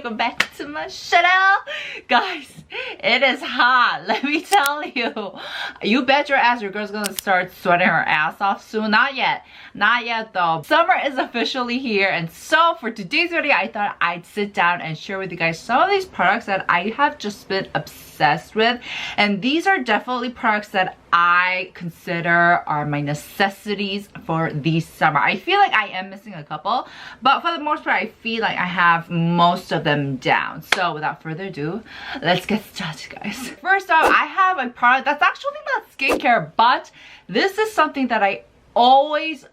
welcome back to my channel. Guys, it is hot, let me tell you. You bet your ass your girl's gonna start sweating her ass off soon. Not yet though. Summer is officially here, and so for today's video I thought I'd sit down and share with you guys some of these products that I have just been obsessed with. And these are definitely products that I consider are my necessities for the summer. I feel like I am missing a couple, but for the most part I feel like I have most of them down. So without further ado, let's get started, guys. First off, I have a product that's actually not skincare, but this is something that I always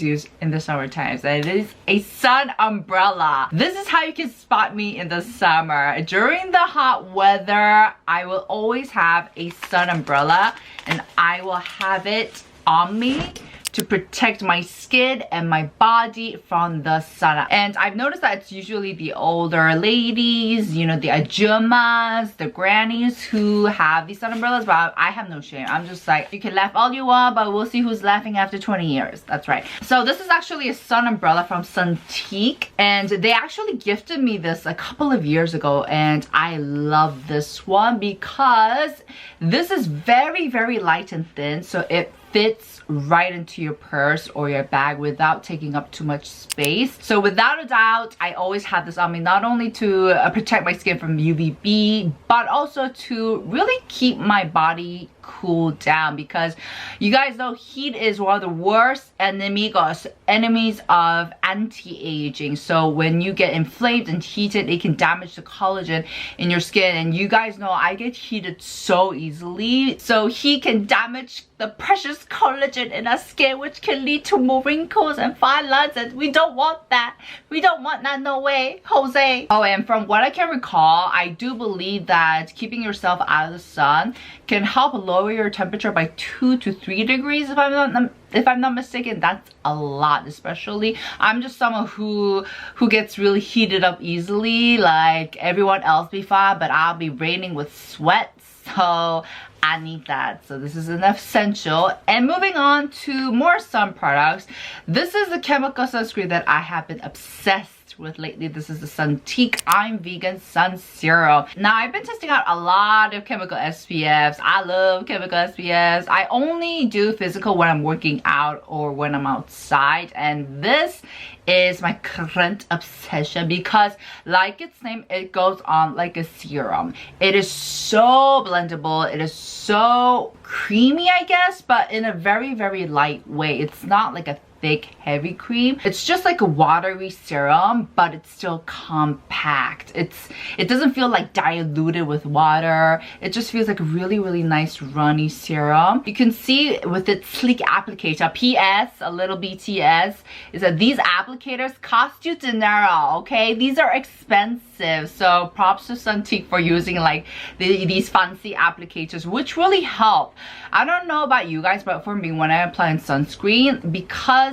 use in the summer times, and it is a sun umbrella. This is how you can spot me in the summer. During the hot weather, I will always have a sun umbrella, and I will have it on me to protect my skin and my body from the sun. And I've noticed that it's usually the older ladies, you know, the ajumas, the grannies who have these sun umbrellas, but I have no shame. I'm just like, you can laugh all you want, but we'll see who's laughing after 20 years. That's right. So this is actually a sun umbrella from Suntique, and they actually gifted me this a couple of years ago, and I love this one because this is very light and thin, so it fits right into your purse or your bag without taking up too much space. So without a doubt, I always have this on me, not only to protect my skin from UVB, but also to really keep my body cool down, because you guys know heat is one of the worst enemies of anti-aging. So when you get inflamed and heated, it can damage the collagen in your skin, and you guys know I get heated so easily, so heat can damage the precious collagen in our skin, which can lead to more wrinkles and fine lines, and we don't want that. We don't want that, no way, Jose. Oh, and from what I can recall, I do believe that keeping yourself out of the sun can help lower your temperature by 2 to 3 degrees, if I'm not mistaken. That's a lot, especially I'm just someone who gets really heated up easily, like everyone else be fine, but I'll be raining with sweat, so I need that. So this is an essential. And moving on to more sun products, this is the chemical sunscreen that I have been obsessed with lately. This is the Suntique I'm Vegan Sun Serum. Now, I've been testing out a lot of chemical SPFs. I love chemical SPFs. I only do physical when I'm working out or when I'm outside, and this is my current obsession because, like its name, it goes on like a serum. It is so blendable. It is so creamy, I guess, but in a very light way. It's not like a thick heavy cream. It's just like a watery serum, but it's still compact. It doesn't feel like diluted with water. It just feels like a really nice runny serum. You can see with its sleek applicator. PS, a little BTS, is that these applicators cost you dinero, okay? These are expensive, so props to Suntique for using like these fancy applicators, which really help. I don't know about you guys, but for me, when I apply sunscreen, because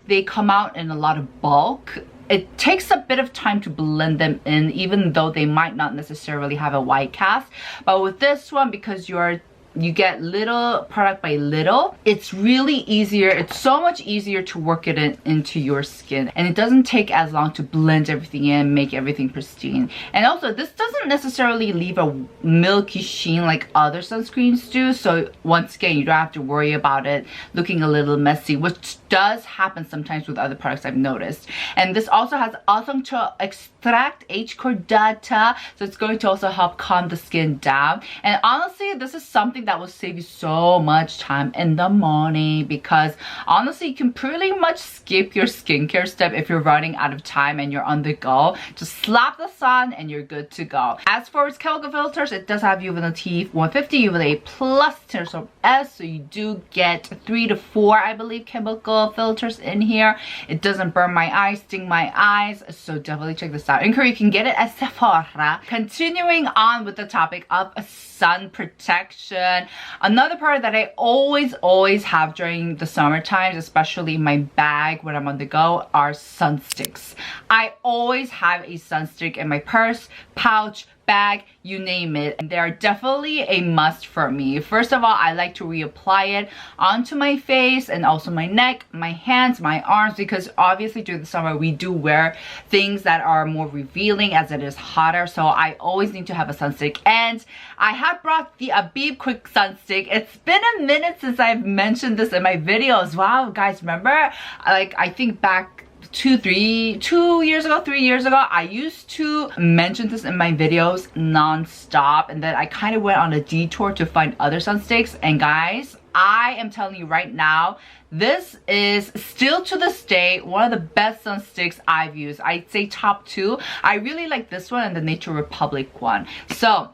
they come out in a lot of bulk, it takes a bit of time to blend them in, even though they might not necessarily have a white cast. But with this one, because you get little product by little, it's really easier. It's so much easier to work it into your skin, and it doesn't take as long to blend everything in, make everything pristine. And also, this doesn't necessarily leave a milky sheen like other sunscreens do, so once again, you don't have to worry about it looking a little messy, which does happen sometimes with other products I've noticed. And this also has awesome to extract H cordata, so it's going to also help calm the skin down. And honestly, this is something that will save you so much time in the morning, because honestly, you can pretty much skip your skincare step if you're running out of time and you're on the go. Just slap the sun and you're good to go. As for its chemical filters, it does have UVA 150, UVA plus, Serm S, so you do get 3 to 4, I believe, chemical filters in here. It doesn't burn my eyes, sting my eyes, so definitely check this out. In Korea, you can get it at Sephora. Continuing on with the topic of sun protection, another product that I always have during the summer times, especially in my bag when I'm on the go, are sun sticks. I always have a sun stick in my purse, pouch, bag, you name it. And they're definitely a must for me. First of all, I like to reapply it onto my face and also my neck, my hands, my arms, because obviously during the summer we do wear things that are more revealing as it is hotter. So I always need to have a sun stick. And I have brought the Abib Quick Sun Stick. It's been a minute since I've mentioned this in my videos. Wow, guys, remember? Like, I think back 3 years ago, I used to mention this in my videos non-stop, and then I kind of went on a detour to find other sun sticks. And guys, I am telling you right now, this is still to this day one of the best sun sticks I've used. I'd say top 2. I really like this one and the Nature Republic one. So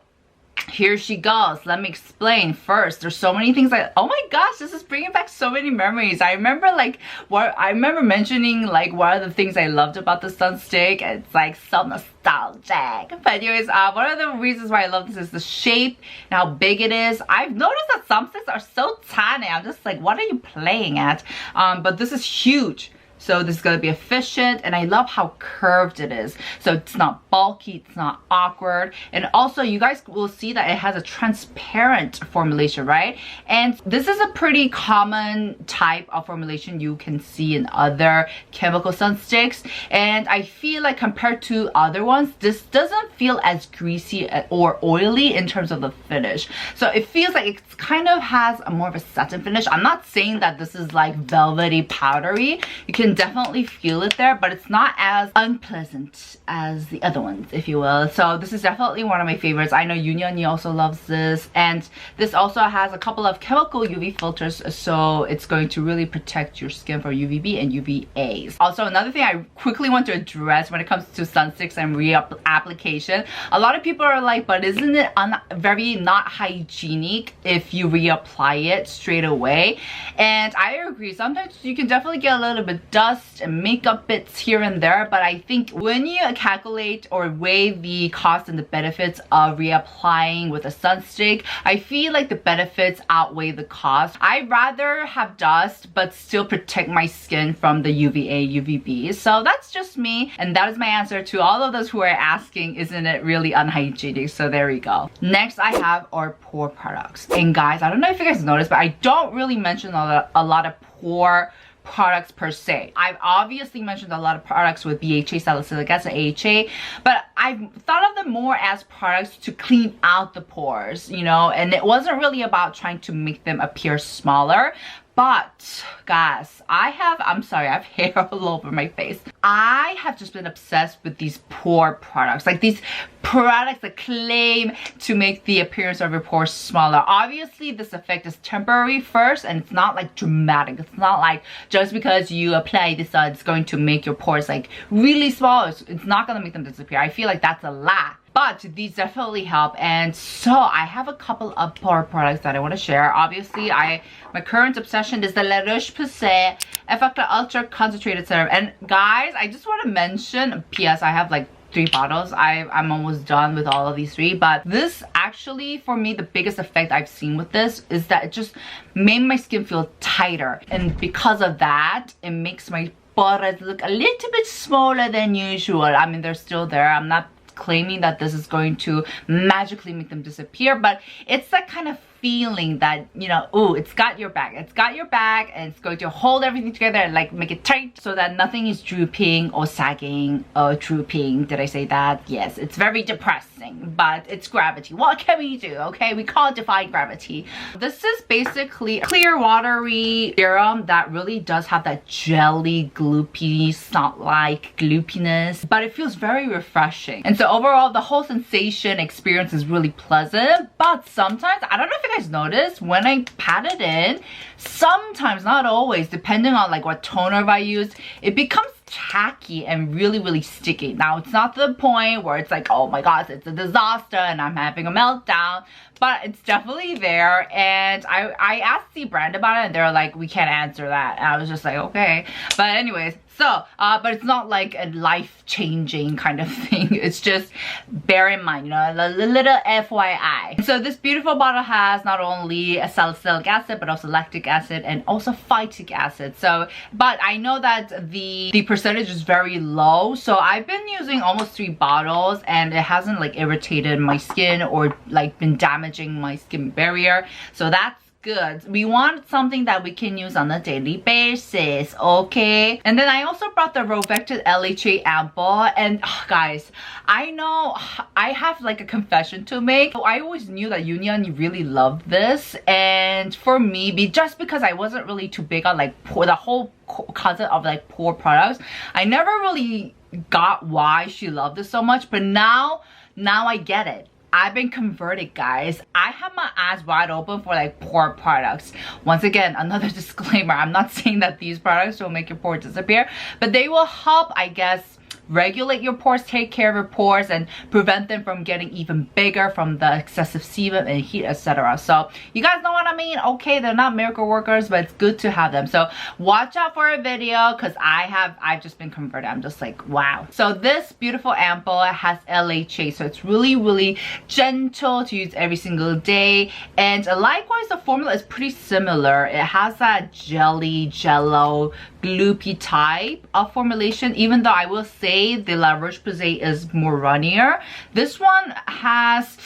here she goes. Let me explain. First, there's so many things oh my gosh, this is bringing back so many memories. I remember mentioning like what are the things I loved about the sun stick. It's like so nostalgic. But anyways, one of the reasons why I love this is the shape and how big it is. I've noticed that some sticks are so tiny. I'm just like, what are you playing at? But this is huge. So this is going to be efficient, and I love how curved it is. So it's not bulky, it's not awkward. And also you guys will see that it has a transparent formulation, right? And this is a pretty common type of formulation you can see in other chemical sun sticks. And I feel like compared to other ones, this doesn't feel as greasy or oily in terms of the finish. So it feels like it kind of has a more of a satin finish. I'm not saying that this is like velvety powdery. You can definitely feel it there, but it's not as unpleasant as the other ones, if you will. So this is definitely one of my favorites. I know Yunyani also loves this, and this also has a couple of chemical UV filters, so it's going to really protect your skin for UVB and UVAs. Also, another thing I quickly want to address when it comes to sun sticks and reapplication, a lot of people are like, but isn't it very not hygienic if you reapply it straight away? And I agree. Sometimes you can definitely get a little bit dust and makeup bits here and there, but I think when you calculate or weigh the cost and the benefits of reapplying with a sun stick, I feel like the benefits outweigh the cost. I'd rather have dust but still protect my skin from the UVA, UVB. So that's just me, and that is my answer to all of those who are asking, isn't it really unhygienic? So there we go. Next, I have our Pore Products. And guys, I don't know if you guys noticed, but I don't really mention a lot of Pore products per se. I've obviously mentioned a lot of products with BHA, salicylic acid, AHA, but I've thought of them more as products to clean out the pores, you know, and it wasn't really about trying to make them appear smaller. But guys, I'm sorry, I have hair all over my face. I have just been obsessed with these pore products, like these products that claim to make the appearance of your pores smaller. Obviously, this effect is temporary first, and it's not like dramatic. It's not like just because you apply this on, it's going to make your pores like really small. It's not going to make them disappear. I feel like that's a lie. But these definitely help, and so I have a couple of Pore products that I want to share. Obviously, my current obsession is the Roche-Posay Effaclar Ultra Concentrated Serum. And guys, I just want to mention, P.S. I have like 3 bottles. I'm almost done with all of these 3, but this actually, for me, the biggest effect I've seen with this is that it just made my skin feel tighter, and because of that, it makes my pores look a little bit smaller than usual. I mean, they're still there. I'm not claiming that this is going to magically make them disappear, but it's that kind of feeling that, you know, oh, it's got your back. It's got your back, and it's going to hold everything together and like make it tight so that nothing is drooping or sagging or drooping. Did I say that? Yes, it's very depressing, but it's gravity. What can we do? Okay, we can't defy gravity. This is basically a clear watery serum that really does have that jelly gloopy, snot-like gloopiness, but it feels very refreshing. And so overall, the whole sensation experience is really pleasant, but sometimes, I don't know if you guys notice, when I pat it in, sometimes, not always, depending on like what toner I use, it becomes tacky and really sticky. Now, it's not to the point where it's like, oh my gosh, it's a disaster and I'm having a meltdown, but it's definitely there. And I asked the brand about it and they're like, we can't answer that. And I was just like, okay. But anyways, so, but it's not like a life-changing kind of thing. It's just bear in mind, you know, a little FYI. So this beautiful bottle has not only a salicylic acid, but also lactic acid and also phytic acid. So, but I know that the percentage is very low. So I've been using almost 3 bottles and it hasn't like irritated my skin or like been damaging my skin barrier. So that's good. We want something that we can use on a daily basis, okay? And then I also brought the Rovectin LHA Ampoule, and guys, I know I have like a confession to make. I always knew that Union really loved this, and for me, just because I wasn't really too big on like the whole concept of like Pore Products, I never really got why she loved this so much, but now I get it. I've been converted, guys. I have my eyes wide open for like Pore Products. Once again, another disclaimer. I'm not saying that these products will make your pores disappear, but they will help, I guess, regulate your pores, take care of your pores, and prevent them from getting even bigger from the excessive sebum and heat, etc. So you guys know what I mean? Okay, they're not miracle workers, but it's good to have them. So watch out for a video because I've just been converted. I'm just like, wow. So this beautiful ampoule has LHA, so it's really gentle to use every single day. And likewise, the formula is pretty similar. It has that jello gloopy type of formulation, even though I will say the La Roche-Posay is more runnier. This one has,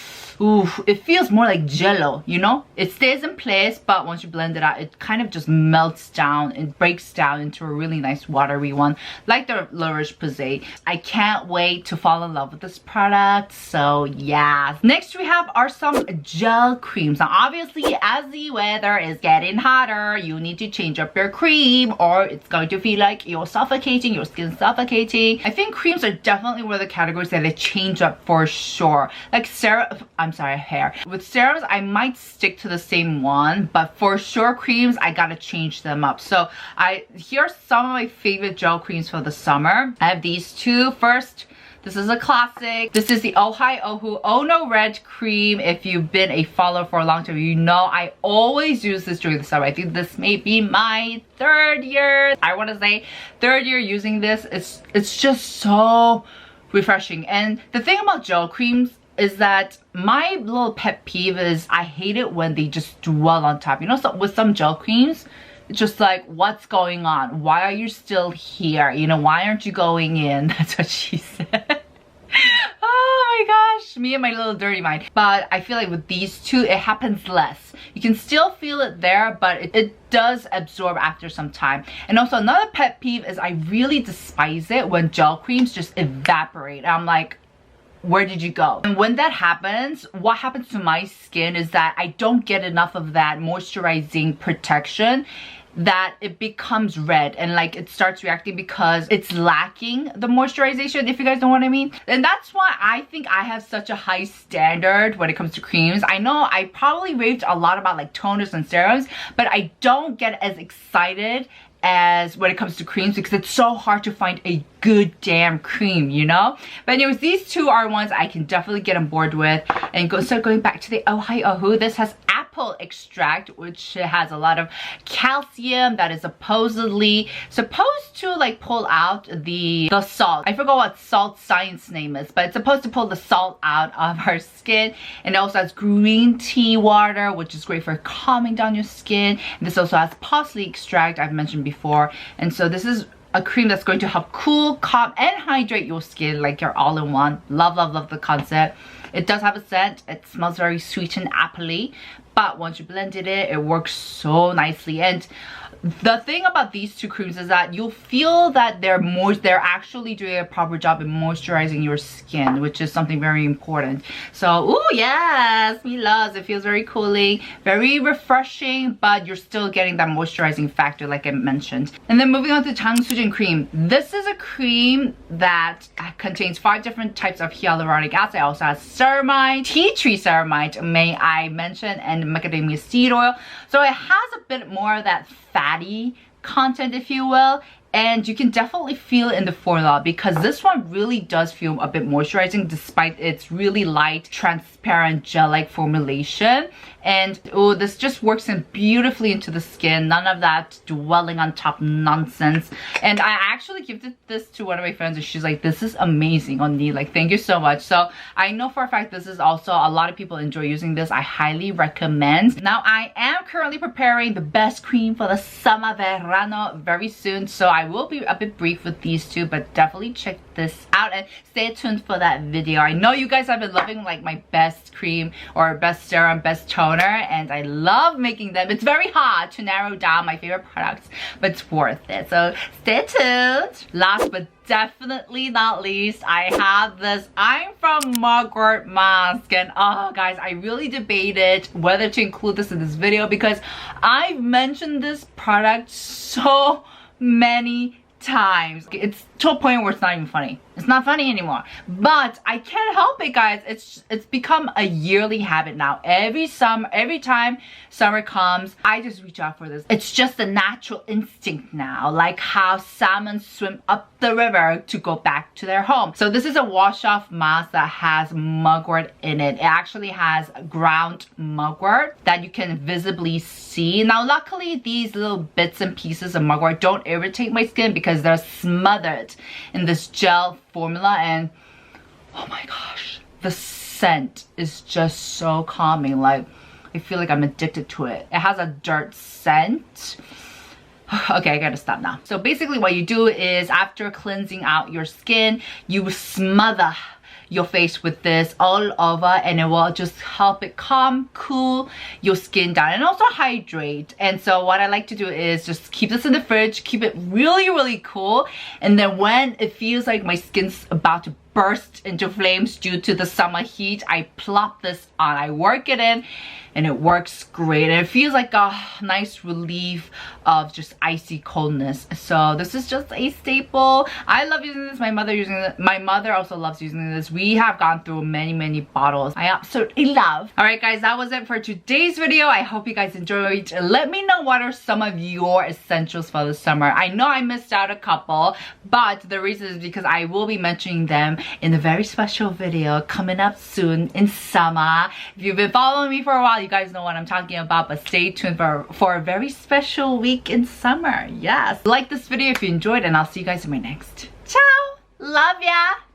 it feels more like jello, you know? It stays in place, but once you blend it out, it kind of just melts down and breaks down into a really nice watery one, like the La Roche-Posay. I can't wait to fall in love with this product, so yeah. Next we have some gel creams. Now obviously, as the weather is getting hotter, you need to change up your cream or it's going to feel like you're suffocating, your skin's suffocating. I think creams are definitely one of the categories that they change up for sure. Like hair. With serums, I might stick to the same one, but for sure creams, I gotta change them up. So here's some of my favorite gel creams for the summer. I have these two. First, this is a classic. This is the Ohai Ohu Ono Red Cream. If you've been a follower for a long time, you know I always use this during the summer. I think this may be my 3rd year. I want to say 3rd year using this. It's just so refreshing. And the thing about gel creams is that my little pet peeve is I hate it when they just dwell on top. You know, so with some gel creams, it's just like, what's going on? Why are you still here? You know, why aren't you going in? That's what she said. Oh my gosh, me and my little dirty mind. But I feel like with these two, it happens less. You can still feel it there, but it does absorb after some time. And also another pet peeve is I really despise it when gel creams just evaporate. I'm like, where did you go? And when that happens, what happens to my skin is that I don't get enough of that moisturizing protection, that it becomes red and like it starts reacting because it's lacking the moisturization, if you guys know what I mean. And that's why I think I have such a high standard when it comes to creams. I know I probably raved a lot about like toners and serums, but I don't get as excited as when it comes to creams because it's so hard to find a good damn cream, you know? But anyways, these two are ones I can definitely get on board with. And start going back to the Ohai Ohu, this has apple extract, which has a lot of calcium that is supposedly supposed to like pull out the salt. I forgot what salt science name is, but it's supposed to pull the salt out of our skin. And it also has green tea water, which is great for calming down your skin. And this also has parsley extract I've mentioned before. And so this is a cream that's going to help cool, calm, and hydrate your skin like your all-in-one. Love the concept. It does have a scent. It smells very sweet and appley, but once you blended it, it works so nicely. And the thing about these two creams is that you'll feel that they're actually doing a proper job in moisturizing your skin, which is something very important. So, ooh, yes, me loves. It feels very cooling, very refreshing, but you're still getting that moisturizing factor like I mentioned. And then moving on to Jangsujin cream. This is a cream that contains 5 different types of hyaluronic acid. It also has ceramide, tea tree ceramide, may I mention, and macadamia seed oil. So it has a bit more of that fatty content, if you will, and you can definitely feel it in the formula because this one really does feel a bit moisturizing despite its really light, transparent, gel-like formulation. And oh, this just works in beautifully into the skin. None of that dwelling on top nonsense. And I actually gifted this to one of my friends and she's like, this is amazing on me. Like, thank you so much. So I know for a fact this is also, a lot of people enjoy using this. I highly recommend. Now I am currently preparing the best cream for the summer verano very soon. So I will be a bit brief with these two, but definitely check this out and stay tuned for that video. I know you guys have been loving like my best cream or best serum, best toner, and I love making them. It's very hard to narrow down my favorite products, but it's worth it. So stay tuned. Last but definitely not least, I have this I'm from Mugwort mask, and oh guys, I really debated whether to include this in this video because I've mentioned this product so many times. It's to a point where it's not even funny. It's not funny anymore. But I can't help it, guys. It's become a yearly habit now. Every time summer comes, I just reach out for this. It's just a natural instinct now, like how salmon swim up the river to go back to their home. So this is a wash-off mask that has mugwort in it. It actually has ground mugwort that you can visibly see. Now, luckily, these little bits and pieces of mugwort don't irritate my skin because they're smothered in this gel formula, and oh my gosh, the scent is just so calming. Like, I feel like I'm addicted to it. It has a dirt scent. Okay, I gotta stop now. So basically what you do is after cleansing out your skin, you smother your face with this all over, and it will just help it calm, cool your skin down, and also hydrate. And so what I like to do is just keep this in the fridge, keep it really cool, and then when it feels like my skin's about to burst into flames due to the summer heat, I plop this on. I work it in and it works great, and it feels like a nice relief of just icy coldness. So this is just a staple. I love using this. My mother using it. My mother also loves using this. We have gone through many bottles. I absolutely love. All right guys, that was it for today's video. I hope you guys enjoyed. Let me know what are some of your essentials for the summer. I know I missed out a couple, but the reason is because I will be mentioning them in a very special video coming up soon in summer. If you've been following me for a while, you guys know what I'm talking about, but stay tuned for a very special week in summer. Yes, like this video if you enjoyed, and I'll see you guys in my next. Ciao, love ya.